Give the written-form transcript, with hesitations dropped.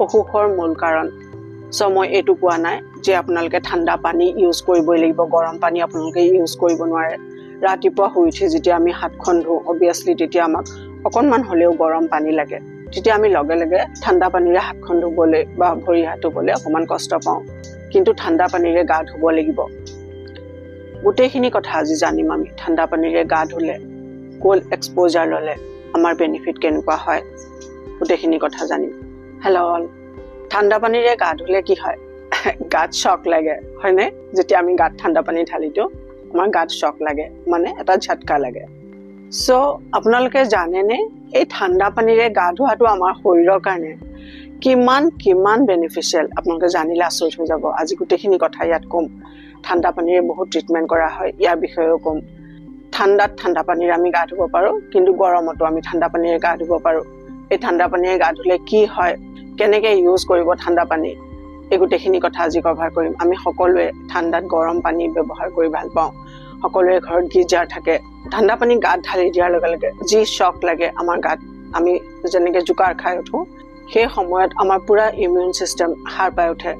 অসুখৰ মূল কাৰণ সো মই এইটো কোৱা নাই যে আপোনালোকে ঠাণ্ডা পানী ইউজ কৰিবই লাগিব গৰম পানী আপোনালোকে ইউজ কৰিব নোৱাৰে ৰাতিপুৱা শুই উঠি যেতিয়া আমি হাতখন ধুও অবিয়াসলি তেতিয়া আমাক অকনমান হলেও গৰম পানী লাগে তেতিয়া আমি লগে লগে ঠাণ্ডা পানীৰে হাতখন ধুবলৈ বা ভৰি হাত ধুবলৈ অকমান কষ্ট পাওঁ কিন্তু ঠাণ্ডা পানীৰে গা ধুব লাগিব গোটেইখিনি কথা আজি জানিম আমি ঠাণ্ডা পানীৰে গা ধুলে কোল্ড এক্সপোজাৰ ললে আমাৰ বেনিফিট কেনেকুৱা হয় গোটেইখিনি কথা জানিম হেল্ল অল ঠাণ্ডা পানীৰে গা ধুলে কি হয় গাত শক লাগে হয়নে যেতিয়া আমি গাত ঠাণ্ডা পানী ঢালি দিওঁ আমাৰ গাত শক লাগে মানে এটা ঝটকা লাগে সো আপোনালোকে জানেনে এই ঠাণ্ডা পানীৰে গা ধোৱাটো আমাৰ শৰীৰৰ কাৰণে কিমান বেনিফিচিয়েল আপোনালোকে জানিলে আচৰিত হৈ যাব আজি গোটেইখিনি কথা ইয়াত কম ঠাণ্ডা পানীৰে বহুত ট্ৰিটমেন্ট কৰা হয় ইয়াৰ বিষয়েও কম ঠাণ্ডা পানীৰে আমি গা ধুব পাৰো কিন্তু গৰমতো আমি ঠাণ্ডা পানীৰে গা ধুব পাৰো এই ঠাণ্ডা পানীৰে গা ধুলে কি হয় কেনেকৈ ইউজ কৰিব ঠাণ্ডা পানী এই গোটেইখিনি কথা আজি কভাৰ কৰিম আমি সকলোৱে ঠাণ্ডাত গৰম পানী ব্যৱহাৰ কৰি ভাল পাওঁ সকলোৰে ঘৰত গিজাৰ থাকে ঠাণ্ডা পানী গাত ঢালি দিয়াৰ লগে লগে যি শক লাগে আমাৰ গাত আমি যেনেকৈ জোকাৰ খাই উঠো সেই সময়ত আমাৰ পুৰা ইমিউন সিস্টেম সাৰ পাই উঠে